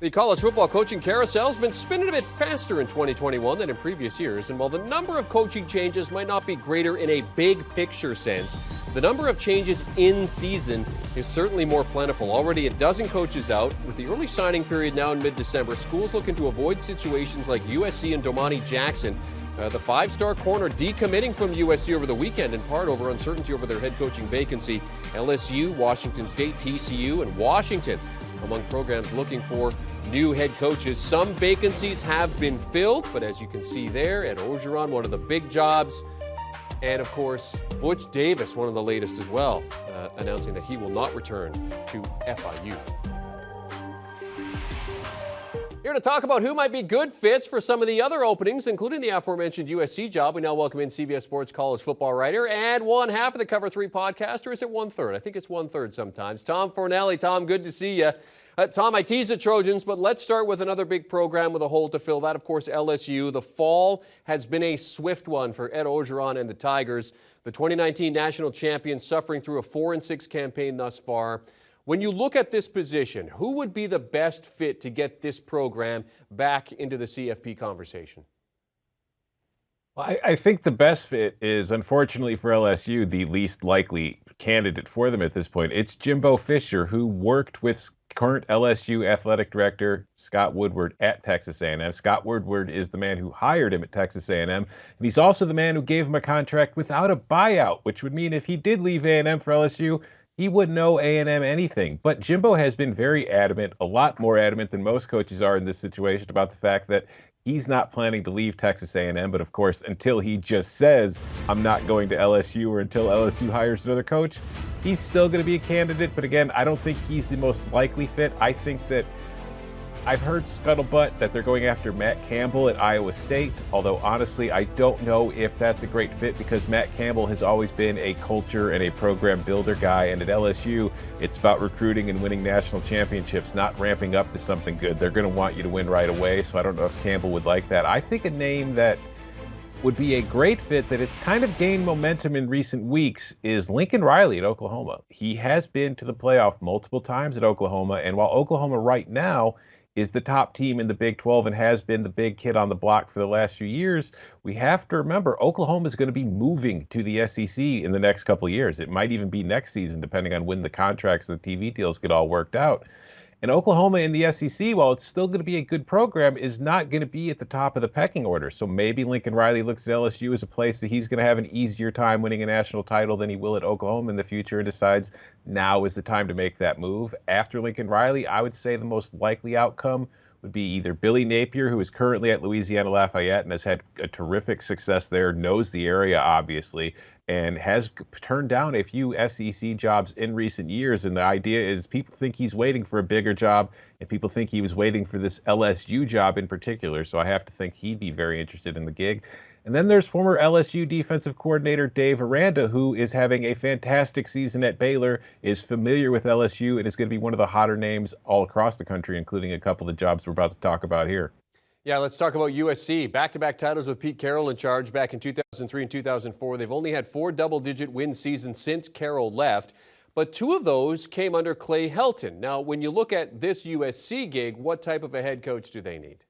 The college football coaching carousel has been spinning a bit faster in 2021 than in previous years, and while the number of coaching changes might not be greater in a big picture sense, the number of changes in season is certainly more plentiful. Already a dozen coaches out, with the early signing period now in mid-December. Schools looking to avoid situations like USC and Domani Jackson. The five-star corner decommitting from USC over the weekend, in part over uncertainty over their head coaching vacancy. LSU, Washington State, TCU, and Washington among programs looking for new head coaches. Some vacancies have been filled, but as you can see there, Ed Orgeron, one of the big jobs. And of course, Butch Davis, one of the latest as well, announcing that he will not return to FIU. Here to talk about who might be good fits for some of the other openings, including the aforementioned USC job. We now welcome in CBS Sports college football writer and one half of the Cover 3 podcast, or is it 1/3? I think it's 1/3 sometimes. Tom Fornelli. Tom, good to see you. Tom, I teased the Trojans, but let's start with another big program with a hole to fill. That, of course, LSU. The fall has been a swift one for Ed Orgeron and the Tigers. The 2019 national champions suffering through a 4-6 campaign thus far. When you look at this position, who would be the best fit to get this program back into the CFP conversation? Well, I think the best fit is, unfortunately for LSU, the least likely candidate for them at this point. It's Jimbo Fisher, who worked with current LSU athletic director Scott Woodward at Texas A&M. Scott Woodward is the man who hired him at Texas A&M, and he's also the man who gave him a contract without a buyout, which would mean if he did leave A&M for LSU, he wouldn't owe A&M anything. But Jimbo has been very adamant, a lot more adamant than most coaches are in this situation, about the fact that he's not planning to leave Texas A&M. But of course, until he just says, I'm not going to LSU, or until LSU hires another coach, he's still going to be a candidate. But again, I don't think he's the most likely fit. I think that I've heard scuttlebutt that they're going after Matt Campbell at Iowa State, although honestly, I don't know if that's a great fit, because Matt Campbell has always been a culture and a program builder guy, and at LSU, it's about recruiting and winning national championships, not ramping up to something good. They're going to want you to win right away, so I don't know if Campbell would like that. I think a name that would be a great fit that has kind of gained momentum in recent weeks is Lincoln Riley at Oklahoma. He has been to the playoff multiple times at Oklahoma, and while Oklahoma right now is the top team in the Big 12 and has been the big kid on the block for the last few years, we have to remember Oklahoma is going to be moving to the SEC in the next couple of years. It might even be next season, depending on when the contracts and the TV deals get all worked out. And Oklahoma in the SEC, while it's still going to be a good program, is not going to be at the top of the pecking order. So maybe Lincoln Riley looks at LSU as a place that he's going to have an easier time winning a national title than he will at Oklahoma in the future, and decides now is the time to make that move. After Lincoln Riley, I would say the most likely outcome would be either Billy Napier, who is currently at Louisiana Lafayette and has had a terrific success there, knows the area, obviously, and has turned down a few SEC jobs in recent years. And the idea is people think he's waiting for a bigger job, and people think he was waiting for this LSU job in particular. So I have to think he'd be very interested in the gig. And then there's former LSU defensive coordinator Dave Aranda, who is having a fantastic season at Baylor, is familiar with LSU, and is going to be one of the hotter names all across the country, including a couple of the jobs we're about to talk about here. Yeah, let's talk about USC. Back-to-back titles with Pete Carroll in charge back in 2003 and 2004. They've only had 4 double-digit win seasons since Carroll left, but 2 of those came under Clay Helton. Now, when you look at this USC gig, what type of a head coach do they need?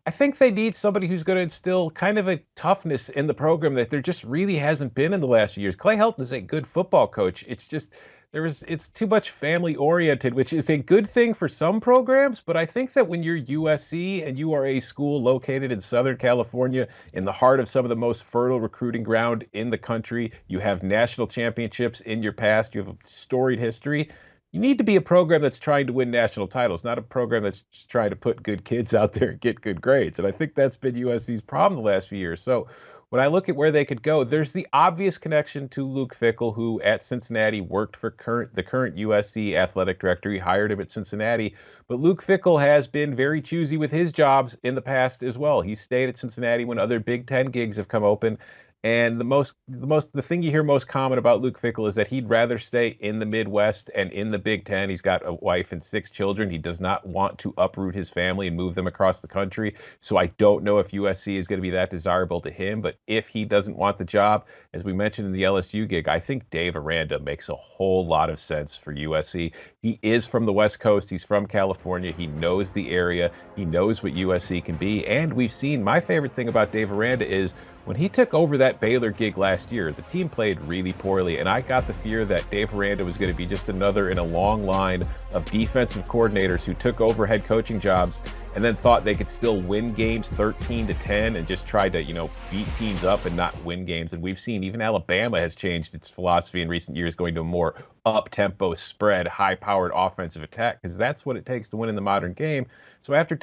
I think they need somebody who's going to instill kind of a toughness in the program that there just really hasn't been in the last few years. Clay Helton is a good football coach. It's just it's too much family oriented, which is a good thing for some programs. But I think that when you're USC and you are a school located in Southern California, in the heart of some of the most fertile recruiting ground in the country, you have national championships in your past, you have a storied history. You need to be a program that's trying to win national titles, not a program that's just trying to put good kids out there and get good grades. And I think that's been USC's problem the last few years. So when I look at where they could go, there's the obvious connection to Luke Fickell, who at Cincinnati worked for the current USC athletic director. He hired him at Cincinnati. But Luke Fickell has been very choosy with his jobs in the past as well. He stayed at Cincinnati when other Big Ten gigs have come open. And the thing you hear most common about Luke Fickell is that he'd rather stay in the Midwest and in the Big Ten. He's got a wife and 6 children. He does not want to uproot his family and move them across the country. So I don't know if USC is going to be that desirable to him. But if he doesn't want the job, as we mentioned in the LSU gig, I think Dave Aranda makes a whole lot of sense for USC. He is from the West Coast. He's from California. He knows the area. He knows what USC can be. And we've seen, my favorite thing about Dave Aranda is when he took over that Baylor gig last year, the team played really poorly, and I got the fear that Dave Aranda was going to be just another in a long line of defensive coordinators who took over head coaching jobs and then thought they could still win games 13-10 and just tried to, beat teams up and not win games. And we've seen even Alabama has changed its philosophy in recent years, going to a more up-tempo, spread, high-powered offensive attack, because that's what it takes to win in the modern game. So after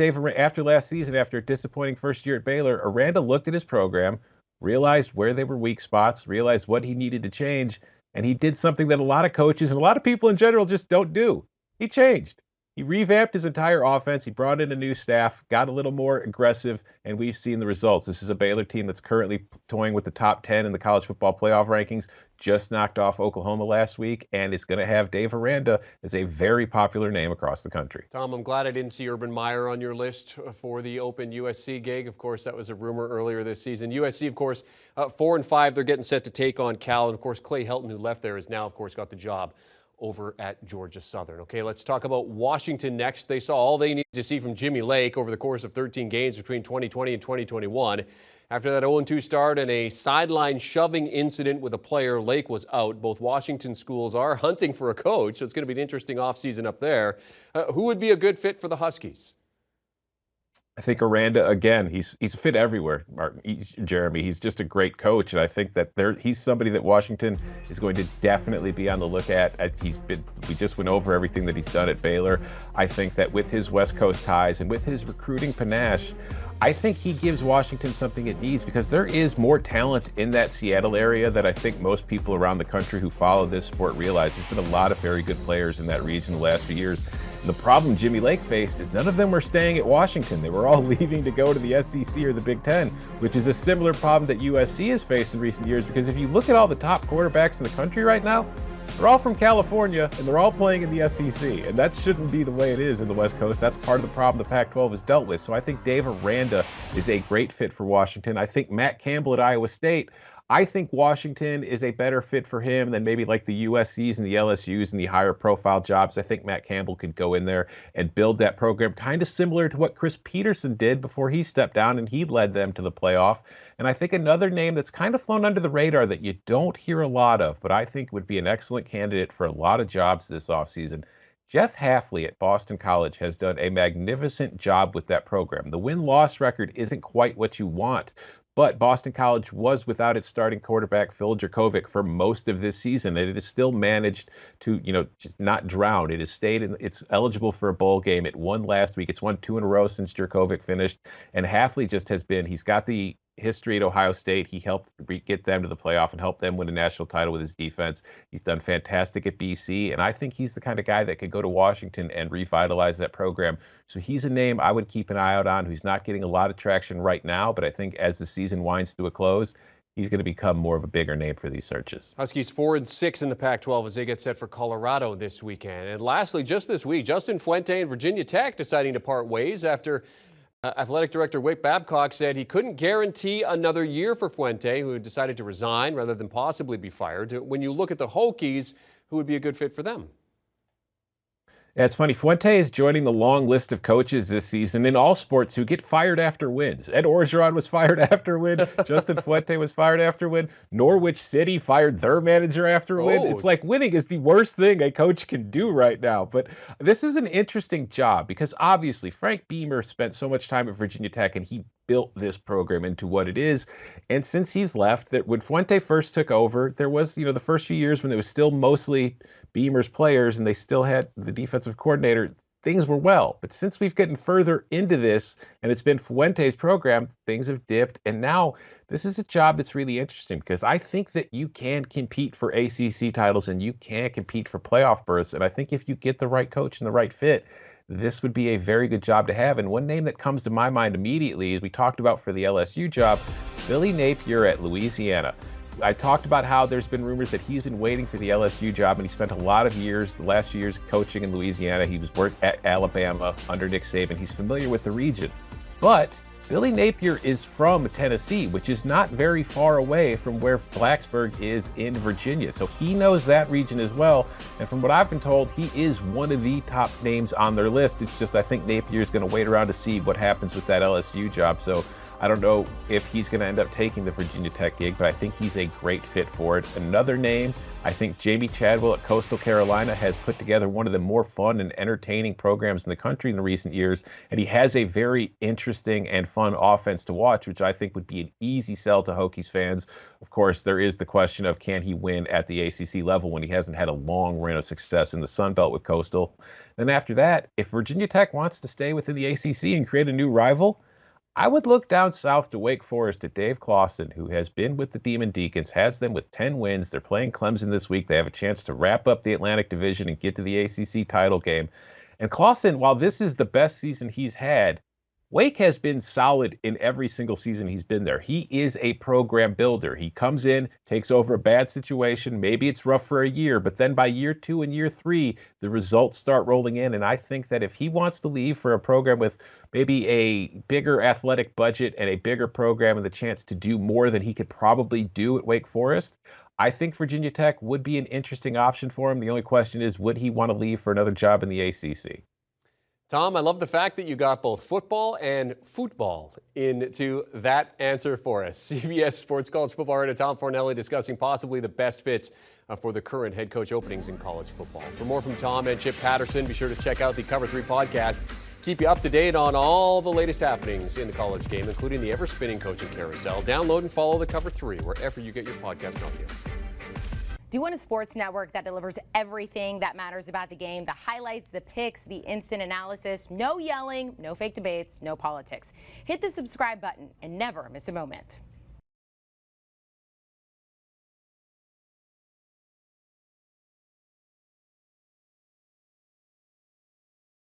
last season, after a disappointing first year at Baylor, Aranda looked at his program, realized where they were weak spots, realized what he needed to change, and he did something that a lot of coaches and a lot of people in general just don't do. He changed. He revamped his entire offense. He brought in a new staff, got a little more aggressive, and we've seen the results. This is a Baylor team that's currently toying with the top 10 in the college football playoff rankings, just knocked off Oklahoma last week, and is going to have Dave Aranda as a very popular name across the country. Tom, I'm glad I didn't see Urban Meyer on your list for the open USC gig. Of course, that was a rumor earlier this season. USC, of course, 4-5. They're getting set to take on Cal. And, of course, Clay Helton, who left there, has now, of course, got the job over at Georgia Southern. Okay, let's talk about Washington next. They saw all they needed to see from Jimmy Lake over the course of 13 games between 2020 and 2021. After that 0-2 start and a sideline shoving incident with a player, Lake was out. Both Washington schools are hunting for a coach, so it's going to be an interesting offseason up there. Who would be a good fit for the Huskies? I think Aranda, again, he's a fit everywhere, Jeremy. He's just a great coach, and I think that he's somebody that Washington is going to definitely be on the look at. We just went over everything that he's done at Baylor. I think that with his West Coast ties and with his recruiting panache, I think he gives Washington something it needs, because there is more talent in that Seattle area that I think most people around the country who follow this sport realize. There's been a lot of very good players in that region the last few years. The problem Jimmy Lake faced is none of them were staying at Washington. They were all leaving to go to the SEC or the Big Ten, which is a similar problem that USC has faced in recent years, because if you look at all the top quarterbacks in the country right now, they're all from California, and they're all playing in the SEC, and that shouldn't be the way it is in the West Coast. That's part of the problem the Pac-12 has dealt with. So I think Dave Aranda is a great fit for Washington. I think Matt Campbell at Iowa State, I think Washington is a better fit for him than maybe like the USCs and the LSUs and the higher profile jobs. I think Matt Campbell could go in there and build that program kind of similar to what Chris Peterson did before he stepped down and he led them to the playoff. And I think another name that's kind of flown under the radar that you don't hear a lot of, but I think would be an excellent candidate for a lot of jobs this offseason. Jeff Hafley at Boston College has done a magnificent job with that program. The win-loss record isn't quite what you want, but Boston College was without its starting quarterback, Phil Dracovic, for most of this season, and it has still managed to, just not drown. It has stayed it's eligible for a bowl game. It won last week. It's won 2 in a row since Dracovic finished, and Hafley just he's got the history at Ohio State. He helped get them to the playoff and help them win a national title with his defense. He's done fantastic at BC, and I think he's the kind of guy that could go to Washington and revitalize that program. So he's a name I would keep an eye out on, who's not getting a lot of traction right now, but I think as the season winds to a close, he's going to become more of a bigger name for these searches. Huskies 4-6 in the Pac-12 as they get set for Colorado this weekend. And lastly, just this week, Justin Fuente and Virginia Tech deciding to part ways after Athletic Director Wade Babcock said he couldn't guarantee another year for Fuente, who decided to resign rather than possibly be fired. When you look at the Hokies, who would be a good fit for them? Yeah, it's funny. Fuente is joining the long list of coaches this season in all sports who get fired after wins. Ed Orgeron was fired after a win. Justin Fuente was fired after a win. Norwich City fired their manager after a win. It's like winning is the worst thing a coach can do right now. But this is an interesting job because obviously Frank Beamer spent so much time at Virginia Tech and he built this program into what it is. And since he's left, that when Fuente first took over, there was, the first few years when it was still mostly Beamer's players and they still had the defensive coordinator, things were well. But since we've gotten further into this and it's been Fuente's program, things have dipped. And now this is a job that's really interesting because I think that you can compete for ACC titles and you can compete for playoff berths. And I think if you get the right coach and the right fit, this would be a very good job to have. And one name that comes to my mind immediately, as we talked about for the LSU job, Billy Napier at Louisiana. I talked about how there's been rumors that he's been waiting for the LSU job, and he spent a lot of years, the last few years, coaching in Louisiana. He was worked at Alabama under Nick Saban. He's familiar with the region. But Billy Napier is from Tennessee, which is not very far away from where Blacksburg is in Virginia. So he knows that region as well. And from what I've been told, he is one of the top names on their list. It's just I think Napier is going to wait around to see what happens with that LSU job. So I don't know if he's going to end up taking the Virginia Tech gig, but I think he's a great fit for it. Another name, I think Jamie Chadwell at Coastal Carolina has put together one of the more fun and entertaining programs in the country in the recent years, and he has a very interesting and fun offense to watch, which I think would be an easy sell to Hokies fans. Of course, there is the question of can he win at the ACC level when he hasn't had a long run of success in the Sun Belt with Coastal. Then after that, if Virginia Tech wants to stay within the ACC and create a new rival, I would look down south to Wake Forest at Dave Clawson, who has been with the Demon Deacons, has them with 10 wins. They're playing Clemson this week. They have a chance to wrap up the Atlantic Division and get to the ACC title game. And Clawson, while this is the best season he's had, Wake has been solid in every single season he's been there. He is a program builder. He comes in, takes over a bad situation. Maybe it's rough for a year, but then by year 2 and year 3, the results start rolling in. And I think that if he wants to leave for a program with maybe a bigger athletic budget and a bigger program and the chance to do more than he could probably do at Wake Forest, I think Virginia Tech would be an interesting option for him. The only question is, would he want to leave for another job in the ACC? Tom, I love the fact that you got both football and football into that answer for us. CBS Sports college football writer Tom Fornelli discussing possibly the best fits for the current head coach openings in college football. For more from Tom and Chip Patterson, be sure to check out the Cover 3 podcast. Keep you up to date on all the latest happenings in the college game, including the ever-spinning coaching carousel. Download and follow the Cover 3 wherever you get your podcast audio. Do you want a sports network that delivers everything that matters about the game? The highlights, the picks, the instant analysis, no yelling, no fake debates, no politics. Hit the subscribe button and never miss a moment.